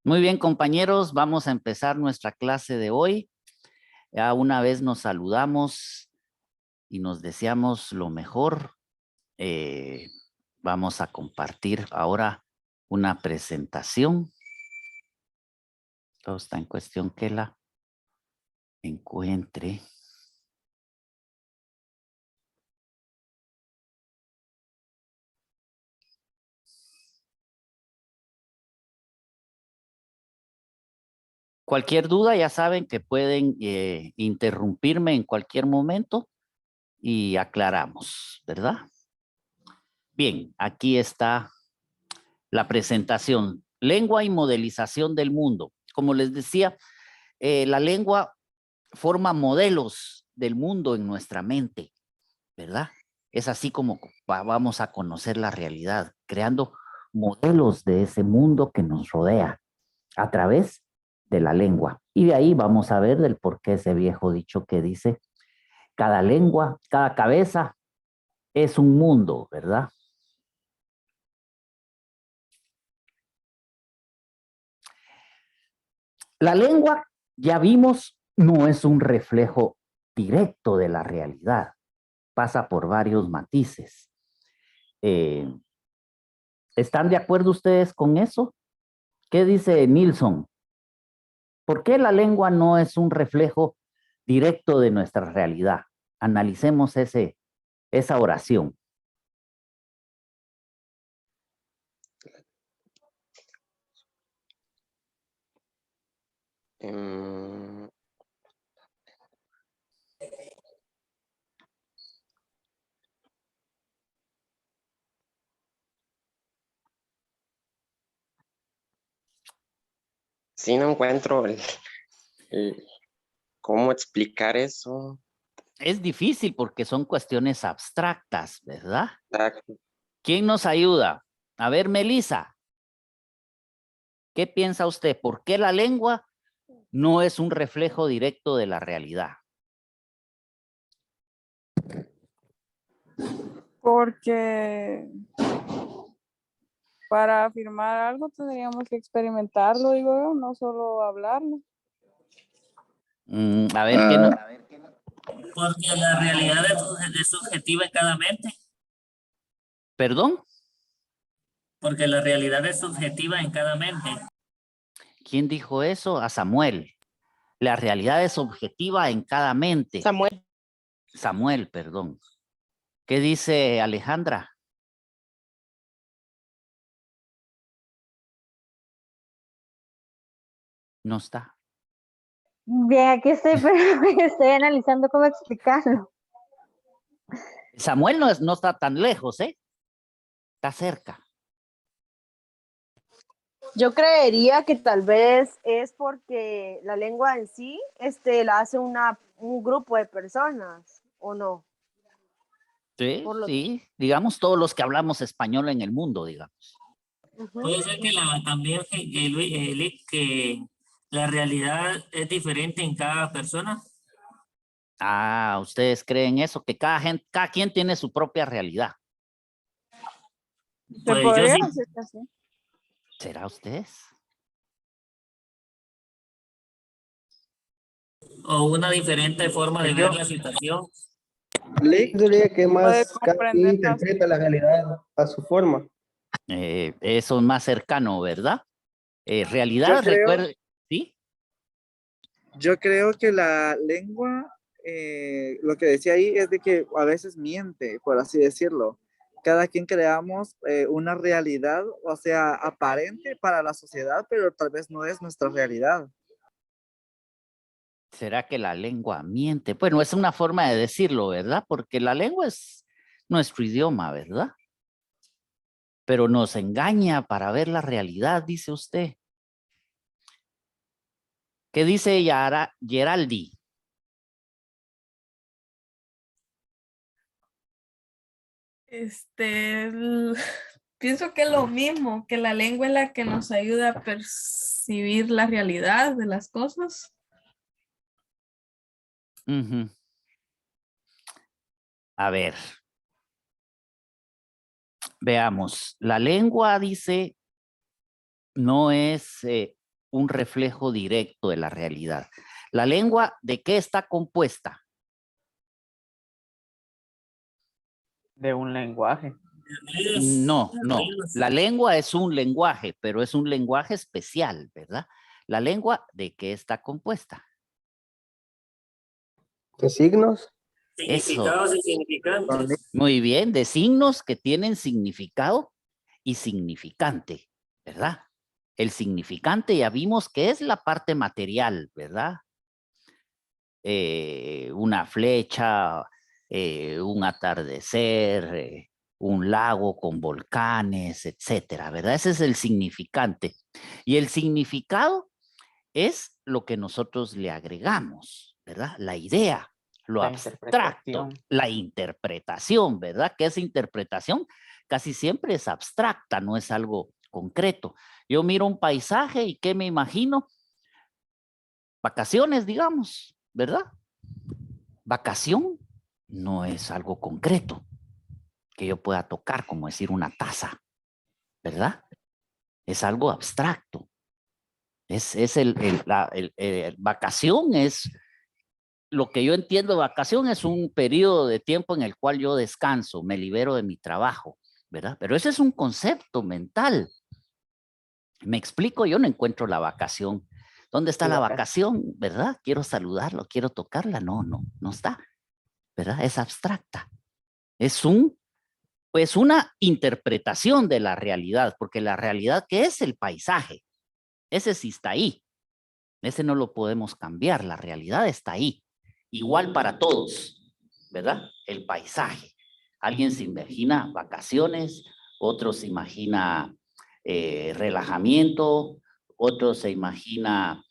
Muy bien, compañeros, vamos a empezar nuestra clase de hoy. Ya una vez nos saludamos y nos deseamos lo mejor. Vamos a compartir ahora una presentación. Todo está en cuestión que la encuentre. Cualquier duda, ya saben que pueden interrumpirme en cualquier momento y aclaramos, ¿verdad? Bien, aquí está la presentación. Lengua y modelización del mundo. Como les decía, la lengua forma modelos del mundo en nuestra mente, ¿verdad? Es así como vamos a conocer la realidad, creando modelos de ese mundo que nos rodea a través de la lengua. Y de ahí vamos a ver del por qué ese viejo dicho que dice, cada lengua, cada cabeza es un mundo, ¿verdad? La lengua, ya vimos, no es un reflejo directo de la realidad, pasa por varios matices. ¿Están de acuerdo ustedes con eso? ¿Qué dice Nilsson? ¿Por qué la lengua no es un reflejo directo de nuestra realidad? Analicemos esa oración. Sí, no encuentro cómo explicar eso. Es difícil porque son cuestiones abstractas, ¿verdad? Exacto. ¿Quién nos ayuda? A ver, Melissa, ¿qué piensa usted? ¿Por qué la lengua no es un reflejo directo de la realidad? Porque para afirmar algo tendríamos que experimentarlo, digo yo, no solo hablarlo. A ver, ¿qué no? Porque la realidad es subjetiva en cada mente. ¿Perdón? Porque la realidad es subjetiva en cada mente. ¿Quién dijo eso? A Samuel. La realidad es objetiva en cada mente. Samuel, perdón. ¿Qué dice Alejandra? No está. Bien, aquí estoy, pero estoy analizando cómo explicarlo. Samuel no está tan lejos, ¿eh? Está cerca. Yo creería que tal vez es porque la lengua en sí la hace un grupo de personas, ¿o no? Sí, sí. Digamos todos los que hablamos español en el mundo, digamos. Puede ser que también que la realidad es diferente en cada persona. Ah, ¿ustedes creen eso? Que cada quien tiene su propia realidad. ¿Se Pues yo podría sí. decir que sí? ¿Será ustedes? O una diferente forma de ver la situación. Yo diría que Puede más cada quien comprender las interpreta la realidad a su forma. Eso es más cercano, ¿verdad? Realidad, Yo creo, recuerde, ¿sí? yo creo que la lengua, lo que decía ahí es de que a veces miente, por así decirlo. Cada quien creamos una realidad, o sea, aparente para la sociedad, pero tal vez no es nuestra realidad. ¿Será que la lengua miente? Bueno, es una forma de decirlo, ¿verdad? Porque la lengua es nuestro idioma, ¿verdad? Pero nos engaña para ver la realidad, dice usted. ¿Qué dice Geraldi? Pienso que es lo mismo, que la lengua es la que nos ayuda a percibir la realidad de las cosas. Uh-huh. A ver. Veamos. La lengua dice no es un reflejo directo de la realidad. ¿La lengua de qué está compuesta? De un lenguaje. No, no. La lengua es un lenguaje, pero es un lenguaje especial, ¿verdad? ¿La lengua de qué está compuesta? ¿De signos? Significados y significantes. Muy bien, de signos que tienen significado y significante, ¿verdad? El significante ya vimos que es la parte material, ¿verdad? Una flecha, un atardecer, un lago con volcanes, etcétera, ¿verdad? Ese es el significante. Y el significado es lo que nosotros le agregamos, ¿verdad? La idea, lo La abstracto, interpretación. la interpretación, ¿verdad? Que esa interpretación casi siempre es abstracta, no es algo concreto. Yo miro un paisaje y ¿qué me imagino? Vacaciones, digamos, ¿verdad? Vacación no es algo concreto que yo pueda tocar, como decir una taza, ¿verdad? Es algo abstracto. Vacación es, lo que yo entiendo, vacación es un periodo de tiempo en el cual yo descanso, me libero de mi trabajo, ¿verdad? Pero ese es un concepto mental. Me explico, yo no encuentro la vacación. ¿Dónde está la vacación, verdad? Quiero saludarlo, quiero tocarla. No, no, no está, ¿verdad? Es abstracta. Es pues una interpretación de la realidad, porque la realidad, ¿qué es el paisaje? Ese sí está ahí. Ese no lo podemos cambiar, la realidad está ahí. Igual para todos, ¿verdad? El paisaje. Alguien se imagina vacaciones, otro se imagina relajamiento, otro se imagina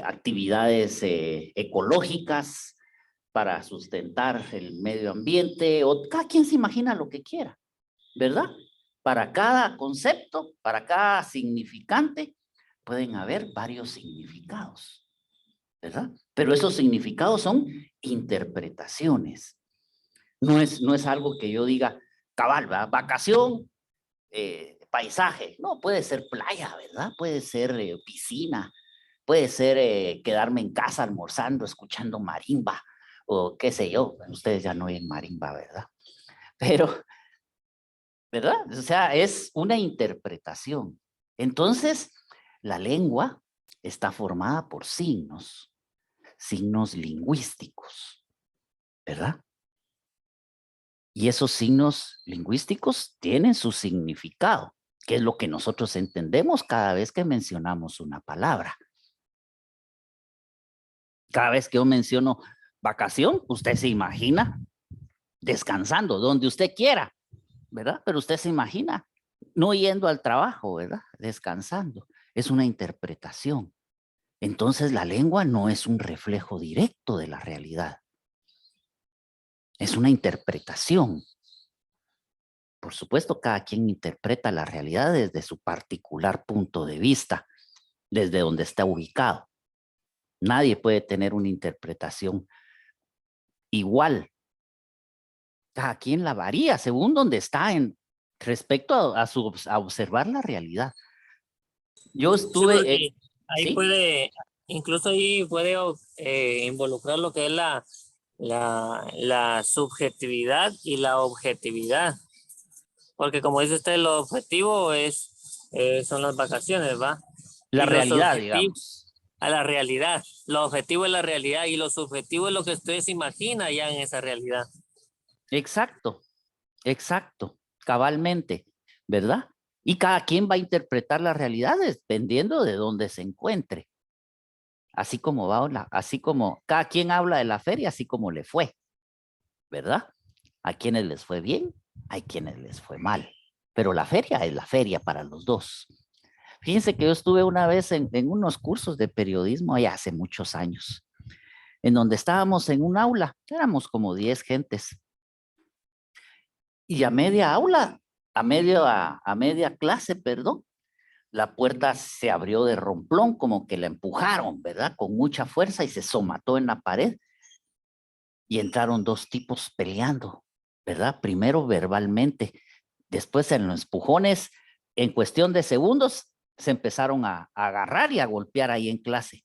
actividades ecológicas para sustentar el medio ambiente, o cada quien se imagina lo que quiera, ¿verdad? Para cada concepto, para cada significante, pueden haber varios significados, ¿verdad? Pero esos significados son interpretaciones. No es algo que yo diga, cabal, ¿verdad? Vacación, paisaje. No, puede ser playa, ¿verdad? Puede ser piscina, puede ser quedarme en casa almorzando, escuchando marimba, o qué sé yo. Ustedes ya no oyen marimba, ¿verdad? Pero, ¿verdad? O sea, es una interpretación. Entonces, la lengua está formada por signos lingüísticos, ¿verdad? Y esos signos lingüísticos tienen su significado, que es lo que nosotros entendemos cada vez que mencionamos una palabra. Cada vez que yo menciono vacación, usted se imagina descansando donde usted quiera, ¿verdad? Pero usted se imagina no yendo al trabajo, ¿verdad? Descansando. Es una interpretación. Entonces la lengua no es un reflejo directo de la realidad. Es una interpretación. Por supuesto, cada quien interpreta la realidad desde su particular punto de vista, desde donde está ubicado. Nadie puede tener una interpretación igual. Cada quien la varía según donde está respecto a observar la realidad. Yo estuve... Sí, ahí ¿sí? puede, incluso ahí puede involucrar lo que es la subjetividad y la objetividad. Porque como dice usted, lo objetivo son las vacaciones, ¿va? La Y realidad, digamos. A la realidad. Lo objetivo es la realidad y lo subjetivo es lo que usted se imagina ya en esa realidad. Exacto, exacto, cabalmente, ¿verdad? Y cada quien va a interpretar la realidad dependiendo de dónde se encuentre. Así como así como cada quien habla de la feria, así como le fue, ¿verdad? A quienes les fue bien, hay quienes les fue mal. Pero la feria es la feria para los dos. Fíjense que yo estuve una vez en unos cursos de periodismo ya hace muchos años, en donde estábamos en un aula, éramos como 10 gentes. Y a media aula, a media clase, perdón, la puerta se abrió de romplón, como que la empujaron, ¿verdad? Con mucha fuerza y se somató en la pared. Y entraron dos tipos peleando, ¿verdad? Primero verbalmente, después en los empujones, en cuestión de segundos, se empezaron a agarrar y a golpear ahí en clase.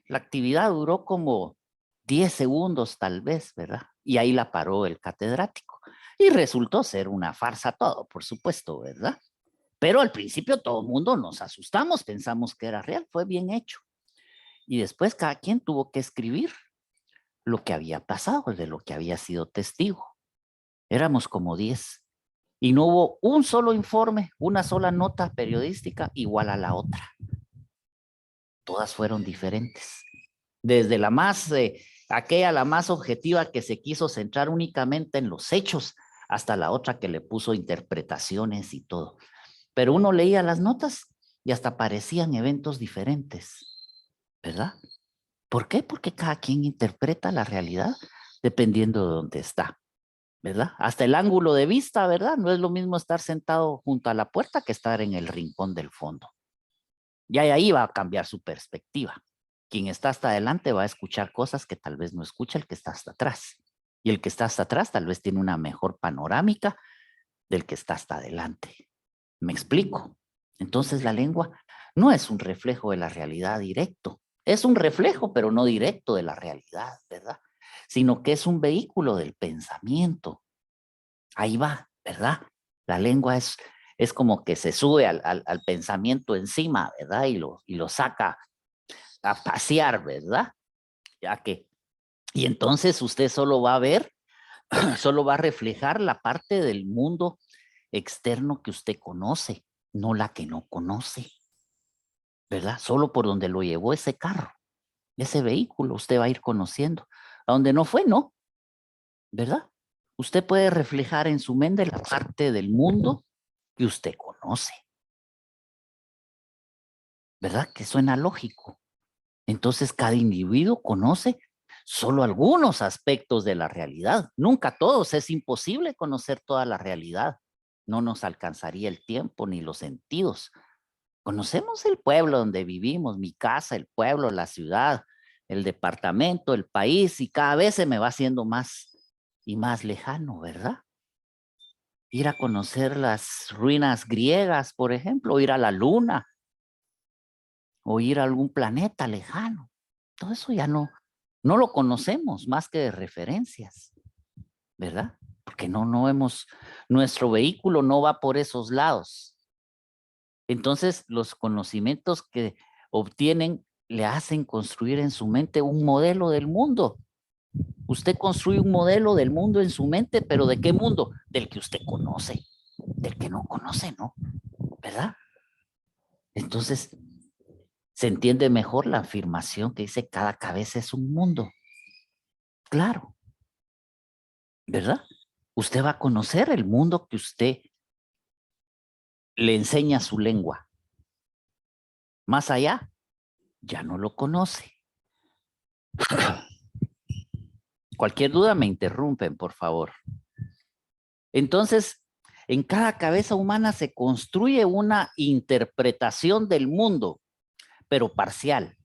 La actividad duró como 10 segundos tal vez, ¿verdad? Y ahí la paró el catedrático. Y resultó ser una farsa todo, por supuesto, ¿verdad? Pero al principio todo el mundo nos asustamos, pensamos que era real, fue bien hecho. Y después cada quien tuvo que escribir lo que había pasado, de lo que había sido testigo. Éramos como 10. Y no hubo un solo informe, una sola nota periodística igual a la otra. Todas fueron diferentes. Desde la más, aquella la más objetiva que se quiso centrar únicamente en los hechos, hasta la otra que le puso interpretaciones y todo. Pero uno leía las notas y hasta parecían eventos diferentes, ¿verdad? ¿Por qué? Porque cada quien interpreta la realidad dependiendo de dónde está, ¿verdad? Hasta el ángulo de vista, ¿verdad? No es lo mismo estar sentado junto a la puerta que estar en el rincón del fondo. Y ahí va a cambiar su perspectiva. Quien está hasta adelante va a escuchar cosas que tal vez no escucha el que está hasta atrás. Y el que está hasta atrás tal vez tiene una mejor panorámica del que está hasta adelante. ¿Me explico? Entonces la lengua no es un reflejo de la realidad directo. Es un reflejo, pero no directo de la realidad, ¿verdad? Sino que es un vehículo del pensamiento. Ahí va, ¿verdad? La lengua es como que se sube al pensamiento encima, ¿verdad? Y lo saca a pasear, ¿verdad? Y entonces usted solo va a ver, solo va a reflejar la parte del mundo externo que usted conoce, no la que no conoce, ¿verdad? Solo por donde lo llevó ese carro, ese vehículo, usted va a ir conociendo. A donde no fue, no, ¿verdad? Usted puede reflejar en su mente la parte del mundo que usted conoce, ¿verdad? Que suena lógico. Entonces cada individuo conoce solo algunos aspectos de la realidad, nunca todos, es imposible conocer toda la realidad, no nos alcanzaría el tiempo ni los sentidos. Conocemos el pueblo donde vivimos, mi casa, el pueblo, la ciudad, el departamento, el país, y cada vez se me va haciendo más y más lejano, ¿verdad? Ir a conocer las ruinas griegas, por ejemplo, o ir a la luna, o ir a algún planeta lejano. Todo eso ya no lo conocemos más que de referencias, ¿verdad? Porque no hemos, nuestro vehículo no va por esos lados. Entonces, los conocimientos que obtienen le hacen construir en su mente un modelo del mundo. Usted construye un modelo del mundo en su mente, pero ¿de qué mundo? Del que usted conoce, del que no conoce, ¿no? ¿Verdad? Entonces, se entiende mejor la afirmación que dice cada cabeza es un mundo. Claro, ¿verdad? Usted va a conocer el mundo que usted le enseña su lengua. Más allá, ya no lo conoce. Cualquier duda me interrumpen, por favor. Entonces, en cada cabeza humana se construye una interpretación del mundo, pero parcial,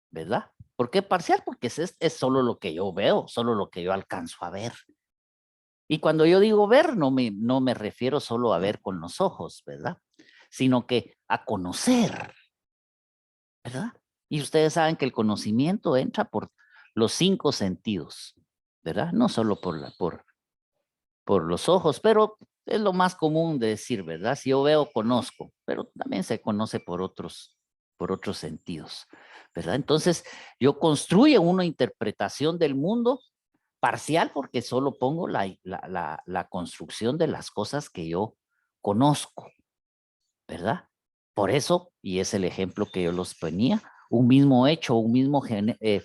¿verdad? ¿Por qué parcial? Porque es solo lo que yo veo, solo lo que yo alcanzo a ver. Y cuando yo digo ver, no me refiero solo a ver con los ojos, ¿verdad? Sino que a conocer, ¿verdad? Y ustedes saben que el conocimiento entra por los 5 sentidos, ¿verdad? No solo por los ojos, pero es lo más común de decir, ¿verdad? Si yo veo, conozco, pero también se conoce por otros sentidos, ¿verdad? Entonces, yo construyo una interpretación del mundo parcial porque solo pongo la construcción de las cosas que yo conozco, ¿verdad? Por eso, y es el ejemplo que yo los ponía, un mismo hecho, un mismo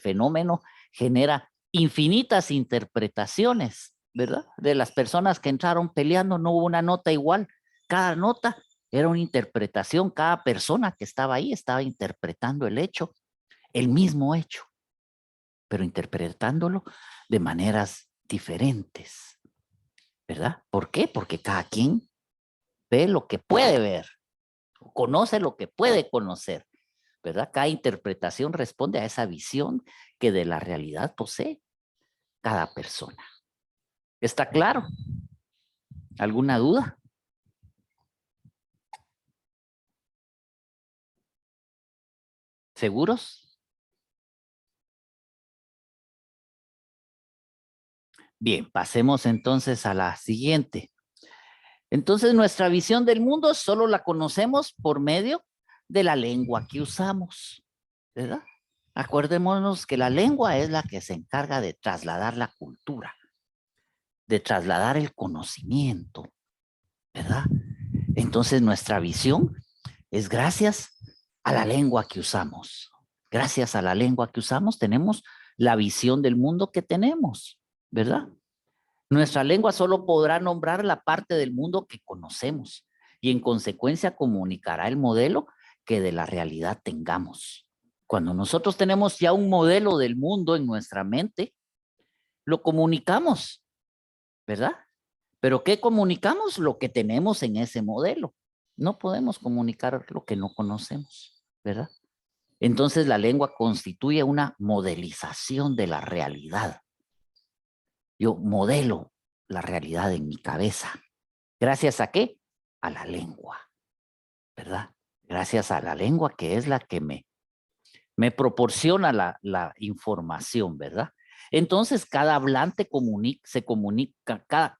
fenómeno genera infinitas interpretaciones, ¿verdad? De las personas que entraron peleando no hubo una nota igual, cada nota era una interpretación, cada persona que estaba ahí estaba interpretando el hecho, el mismo hecho, pero interpretándolo de maneras diferentes, ¿verdad? ¿Por qué? Porque cada quien ve lo que puede ver, conoce lo que puede conocer, ¿verdad? Cada interpretación responde a esa visión que de la realidad posee cada persona. ¿Está claro? ¿Alguna duda? ¿Seguros? Bien, pasemos entonces a la siguiente. Entonces, nuestra visión del mundo solo la conocemos por medio de la lengua que usamos, ¿verdad? Acordémonos que la lengua es la que se encarga de trasladar la cultura, de trasladar el conocimiento, ¿verdad? Entonces, nuestra visión es gracias a la lengua que usamos. Gracias a la lengua que usamos tenemos la visión del mundo que tenemos, ¿verdad? Nuestra lengua solo podrá nombrar la parte del mundo que conocemos y en consecuencia comunicará el modelo que de la realidad tengamos. Cuando nosotros tenemos ya un modelo del mundo en nuestra mente, lo comunicamos, ¿verdad? ¿Pero qué comunicamos? Lo que tenemos en ese modelo. No podemos comunicar lo que no conocemos, ¿verdad? Entonces la lengua constituye una modelización de la realidad. Yo modelo la realidad en mi cabeza. ¿Gracias a qué? A la lengua, ¿verdad? Gracias a la lengua que es la que me proporciona la información, ¿verdad? Entonces cada hablante se comunica,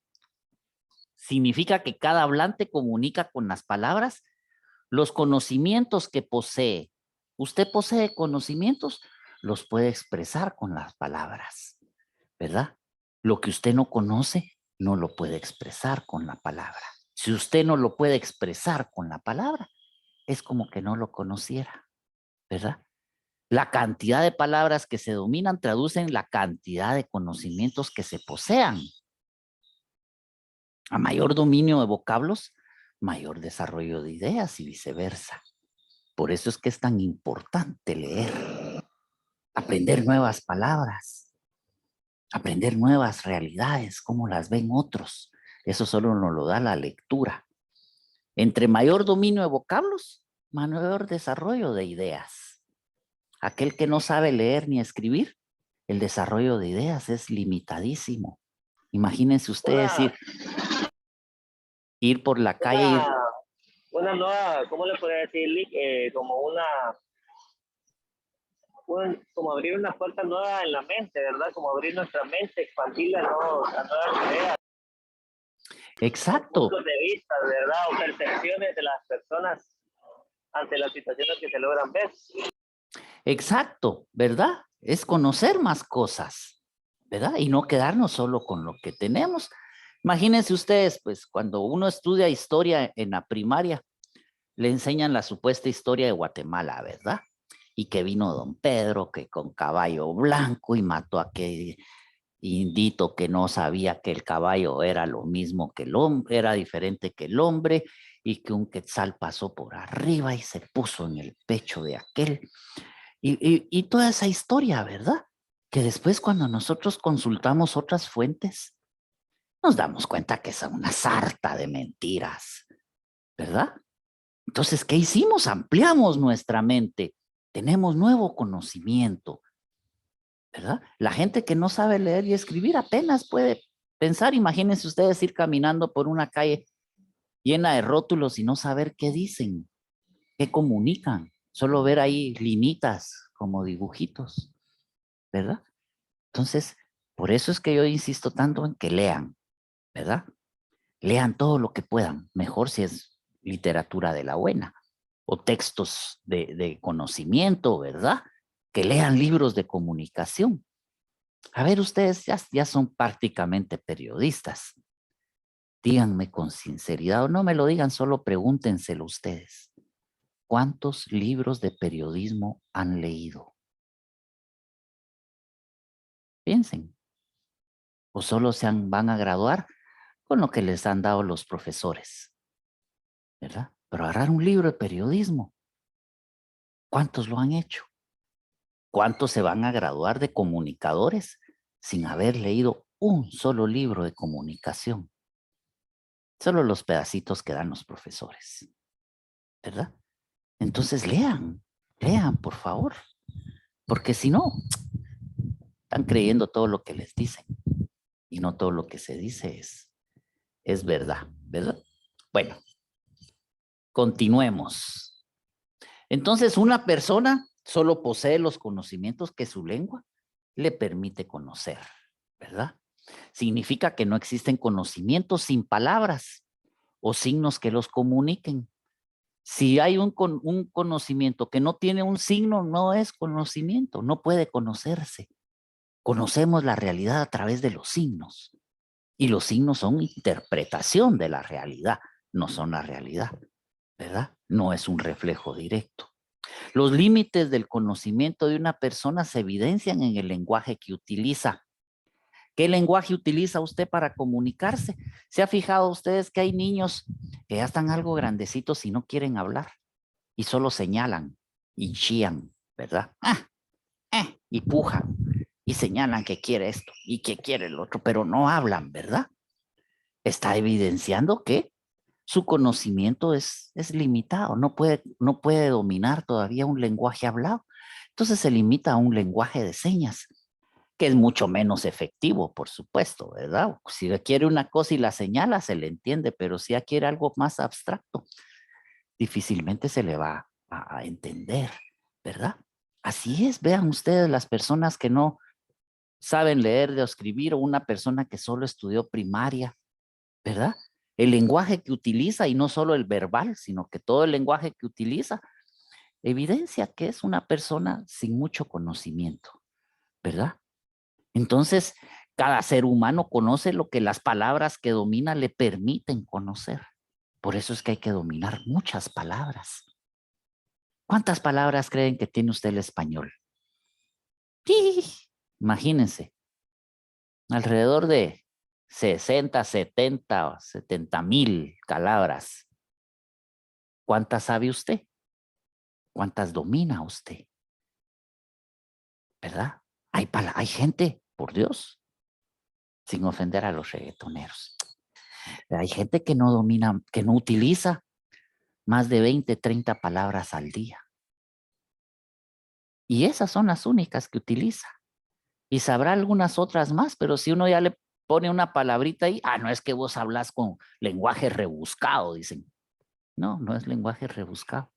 significa que cada hablante comunica con las palabras los conocimientos que posee. Usted posee conocimientos, los puede expresar con las palabras, ¿verdad? Lo que usted no conoce, no lo puede expresar con la palabra. Si usted no lo puede expresar con la palabra, es como que no lo conociera, ¿verdad? La cantidad de palabras que se dominan traducen la cantidad de conocimientos que se posean. A mayor dominio de vocablos, mayor desarrollo de ideas y viceversa. Por eso es que es tan importante leer, aprender nuevas palabras, aprender nuevas realidades, cómo las ven otros. Eso solo nos lo da la lectura. Entre mayor dominio de vocablos, mayor desarrollo de ideas. Aquel que no sabe leer ni escribir, el desarrollo de ideas es limitadísimo. Imagínense ustedes ir por la calle. Una nueva, ¿cómo le podría decir? Como abrir una puerta nueva en la mente, ¿verdad? Como abrir nuestra mente, expandirla a nuevas ideas. Exacto. Puntos de vista, ¿verdad? O percepciones de las personas ante las situaciones que se logran ver. Exacto, ¿verdad? Es conocer más cosas, ¿verdad? Y no quedarnos solo con lo que tenemos. Imagínense ustedes, pues, cuando uno estudia historia en la primaria, le enseñan la supuesta historia de Guatemala, ¿verdad? Y que vino don Pedro, que con caballo blanco y mató a aquel indito que no sabía que el caballo era lo mismo que el hombre, era diferente que el hombre, y que un quetzal pasó por arriba y se puso en el pecho de aquel. Y toda esa historia, ¿verdad? Que después cuando nosotros consultamos otras fuentes, nos damos cuenta que son una sarta de mentiras, ¿verdad? Entonces, ¿qué hicimos? Ampliamos nuestra mente, tenemos nuevo conocimiento, ¿verdad? La gente que no sabe leer y escribir apenas puede pensar. Imagínense ustedes ir caminando por una calle llena de rótulos y no saber qué dicen, qué comunican. Solo ver ahí linitas como dibujitos, ¿verdad? Entonces, por eso es que yo insisto tanto en que lean, ¿verdad? Lean todo lo que puedan, mejor si es literatura de la buena, o textos de conocimiento, ¿verdad? Que lean libros de comunicación. A ver, ustedes ya son prácticamente periodistas. Díganme con sinceridad, o no me lo digan, solo pregúntenselo ustedes. ¿Cuántos libros de periodismo han leído? Piensen. O solo van a graduar con lo que les han dado los profesores, ¿verdad? Pero agarrar un libro de periodismo, ¿cuántos lo han hecho? ¿Cuántos se van a graduar de comunicadores sin haber leído un solo libro de comunicación? Solo los pedacitos que dan los profesores, ¿verdad? Entonces lean, por favor, porque si no, están creyendo todo lo que les dicen y no todo lo que se dice es verdad, ¿verdad? Bueno, continuemos. Entonces, una persona Solo posee los conocimientos que su lengua le permite conocer, ¿verdad? Significa que no existen conocimientos sin palabras o signos que los comuniquen. Si hay un conocimiento que no tiene un signo, no es conocimiento, no puede conocerse. Conocemos la realidad a través de los signos. Y los signos son interpretación de la realidad, no son la realidad, ¿verdad? No es un reflejo directo. Los límites del conocimiento de una persona se evidencian en el lenguaje que utiliza. ¿Qué lenguaje utiliza usted para comunicarse? ¿Se ha fijado ustedes que hay niños que ya están algo grandecitos y no quieren hablar? Y solo señalan y chían, ¿verdad? Y pujan y señalan que quiere esto y que quiere el otro, pero no hablan, ¿verdad? Está evidenciando que su conocimiento es limitado, no puede dominar todavía un lenguaje hablado. Entonces se limita a un lenguaje de señas, que es mucho menos efectivo, por supuesto, ¿verdad? Si quiere una cosa y la señala, se le entiende, pero si quiere algo más abstracto, difícilmente se le va a entender, ¿verdad? Así es, vean ustedes las personas que no saben leer o escribir, o una persona que solo estudió primaria, ¿verdad? El lenguaje que utiliza, y no solo el verbal, sino que todo el lenguaje que utiliza, evidencia que es una persona sin mucho conocimiento, ¿verdad? Entonces, cada ser humano conoce lo que las palabras que domina le permiten conocer. Por eso es que hay que dominar muchas palabras. ¿Cuántas palabras creen que tiene usted el español? ¡Sí! Imagínense, alrededor de 60, 70 o 70,000 palabras. ¿Cuántas sabe usted? ¿Cuántas domina usted? ¿Verdad? Hay gente, por Dios, sin ofender a los reggaetoneros. Hay gente que no domina, que no utiliza más de 20, 30 palabras al día. Y esas son las únicas que utiliza. Y sabrá algunas otras más, pero si uno ya le pone una palabrita ahí, no es que vos hablas con lenguaje rebuscado, dicen. No, no es lenguaje rebuscado.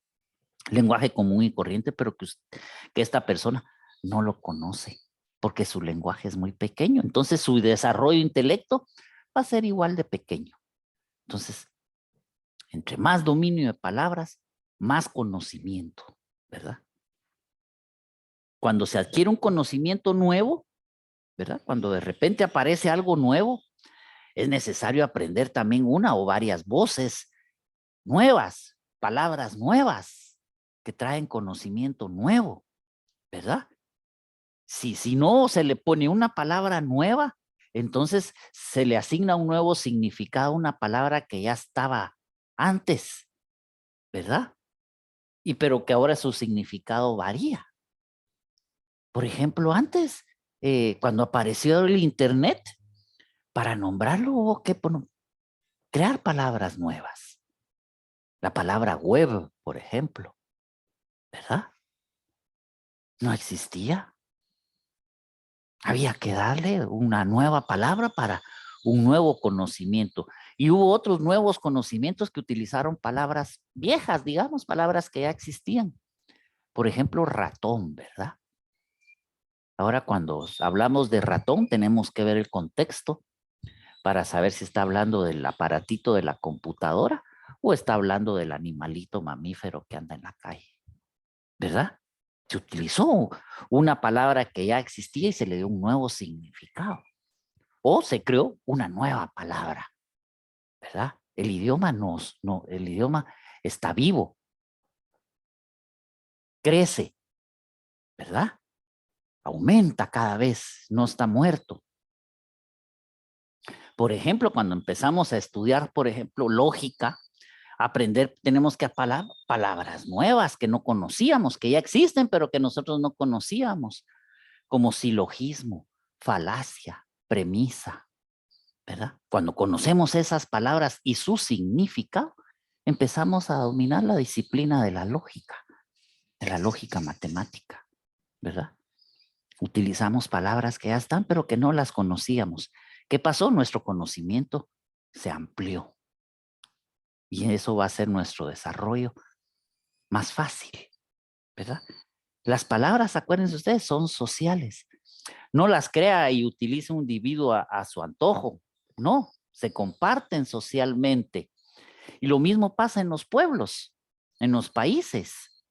Lenguaje común y corriente, pero que esta persona no lo conoce, porque su lenguaje es muy pequeño. Entonces su desarrollo intelecto va a ser igual de pequeño. Entonces, entre más dominio de palabras, más conocimiento, ¿verdad? Cuando se adquiere un conocimiento nuevo, ¿verdad? Cuando de repente aparece algo nuevo, es necesario aprender también una o varias voces nuevas, palabras nuevas que traen conocimiento nuevo, ¿verdad? Si no se le pone una palabra nueva, entonces se le asigna un nuevo significado a una palabra que ya estaba antes, ¿verdad? Pero que ahora su significado varía. Por ejemplo, antes, cuando apareció el internet, para nombrarlo hubo que crear palabras nuevas. La palabra web, por ejemplo, ¿verdad? No existía. Había que darle una nueva palabra para un nuevo conocimiento. Y hubo otros nuevos conocimientos que utilizaron palabras viejas, digamos, palabras que ya existían. Por ejemplo, ratón, ¿verdad? Ahora cuando hablamos de ratón tenemos que ver el contexto para saber si está hablando del aparatito de la computadora o está hablando del animalito mamífero que anda en la calle, ¿verdad? Se utilizó una palabra que ya existía y se le dio un nuevo significado. O se creó una nueva palabra, ¿verdad? El idioma el idioma está vivo, crece, ¿verdad? Aumenta cada vez, no está muerto. Por ejemplo, cuando empezamos a estudiar, por ejemplo, lógica, aprender, tenemos que palabras nuevas que no conocíamos, que ya existen, pero que nosotros no conocíamos, como silogismo, falacia, premisa, ¿verdad? Cuando conocemos esas palabras y su significado, empezamos a dominar la disciplina de la lógica matemática, ¿verdad? Utilizamos palabras que ya están, pero que no las conocíamos. ¿Qué pasó? Nuestro conocimiento se amplió. Y eso va a ser nuestro desarrollo más fácil, ¿verdad? Las palabras, acuérdense ustedes, son sociales. No las crea y utiliza un individuo a su antojo. No, se comparten socialmente. Y lo mismo pasa en los pueblos, en los países,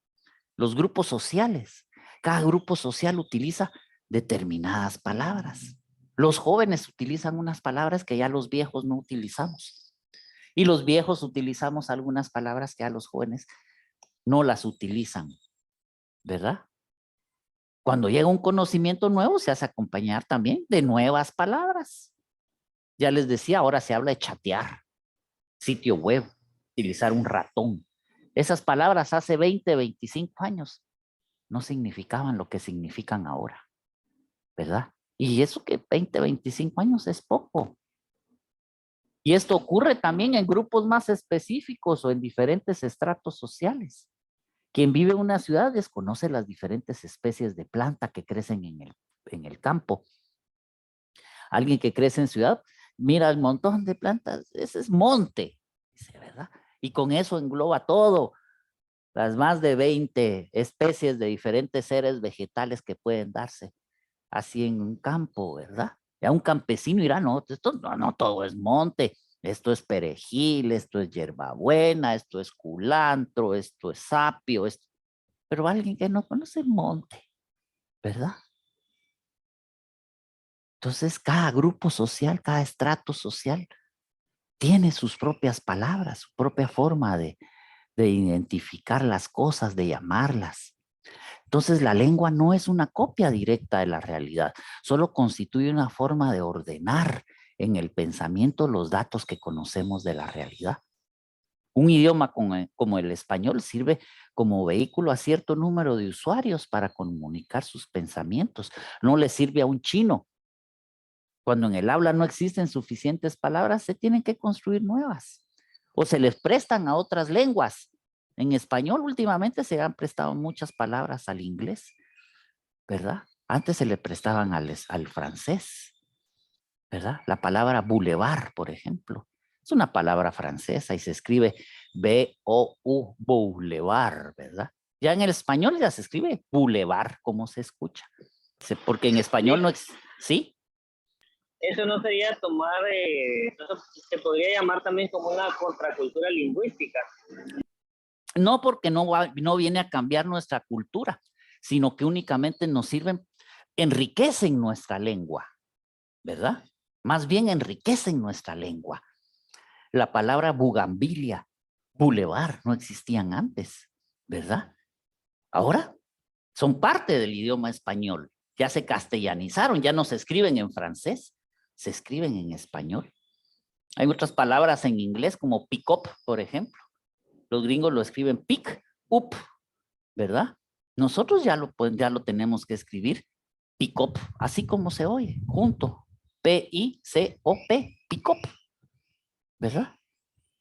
los grupos sociales. Cada grupo social utiliza determinadas palabras. Los jóvenes utilizan unas palabras que ya los viejos no utilizamos. Y los viejos utilizamos algunas palabras que ya los jóvenes no las utilizan, ¿verdad? Cuando llega un conocimiento nuevo, se hace acompañar también de nuevas palabras. Ya les decía, ahora se habla de chatear, sitio web, utilizar un ratón. Esas palabras hace 20, 25 años no significaban lo que significan ahora, ¿verdad? Y eso que 20, 25 años es poco. Y esto ocurre también en grupos más específicos o en diferentes estratos sociales. Quien vive en una ciudad desconoce las diferentes especies de planta que crecen en el campo. Alguien que crece en ciudad, mira el montón de plantas, ese es monte, dice, ¿verdad? Y con eso engloba todo, las más de 20 especies de diferentes seres vegetales que pueden darse así en un campo, ¿verdad? Ya un campesino dirá, no, esto no todo es monte. Esto es perejil, esto es hierbabuena, esto es culantro, esto es apio, pero alguien que no conoce el monte, ¿verdad? Entonces, cada grupo social, cada estrato social tiene sus propias palabras, su propia forma de identificar las cosas, de llamarlas. Entonces, la lengua no es una copia directa de la realidad, solo constituye una forma de ordenar en el pensamiento los datos que conocemos de la realidad. Un idioma como el español sirve como vehículo a cierto número de usuarios para comunicar sus pensamientos. No le sirve a un chino. Cuando en el habla no existen suficientes palabras, se tienen que construir nuevas. O se les prestan a otras lenguas. En español últimamente se han prestado muchas palabras al inglés, ¿verdad? Antes se le prestaban al francés, ¿verdad? La palabra boulevard, por ejemplo, es una palabra francesa y se escribe B-O-U, boulevard, ¿verdad? Ya en el español ya se escribe boulevard, como se escucha. Porque en español no existe, ¿sí? Eso no sería tomar, eso se podría llamar también como una contracultura lingüística. No, porque no viene a cambiar nuestra cultura, sino que únicamente nos sirven, enriquecen nuestra lengua, ¿verdad? Más bien enriquecen nuestra lengua. La palabra bugambilia, boulevard, no existían antes, ¿verdad? Ahora son parte del idioma español. Ya se castellanizaron, ya no se escriben en francés, se escriben en español. Hay otras palabras en inglés como pick up, por ejemplo. Los gringos lo escriben pick up, ¿verdad? Nosotros ya lo tenemos que escribir pick up, así como se oye, junto. P-I-C-O-P, pick up, ¿verdad?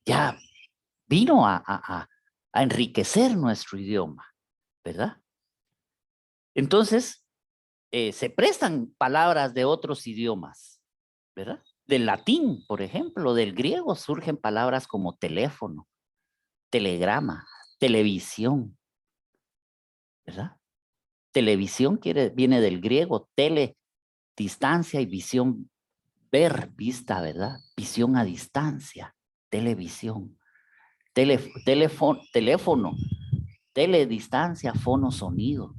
Ya vino a enriquecer nuestro idioma, ¿verdad? Entonces, se prestan palabras de otros idiomas, ¿verdad? Del latín, por ejemplo, del griego surgen palabras como teléfono, telegrama, televisión, ¿verdad? Televisión viene del griego, tele, distancia y visión, ver, vista, ¿verdad? Visión a distancia, televisión, teléfono, teledistancia, fono, sonido,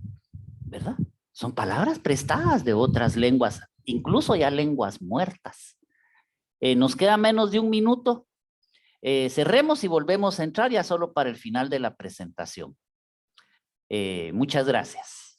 ¿verdad? Son palabras prestadas de otras lenguas, incluso ya lenguas muertas. Nos queda menos de un minuto. Cerremos y volvemos a entrar ya solo para el final de la presentación. Muchas gracias.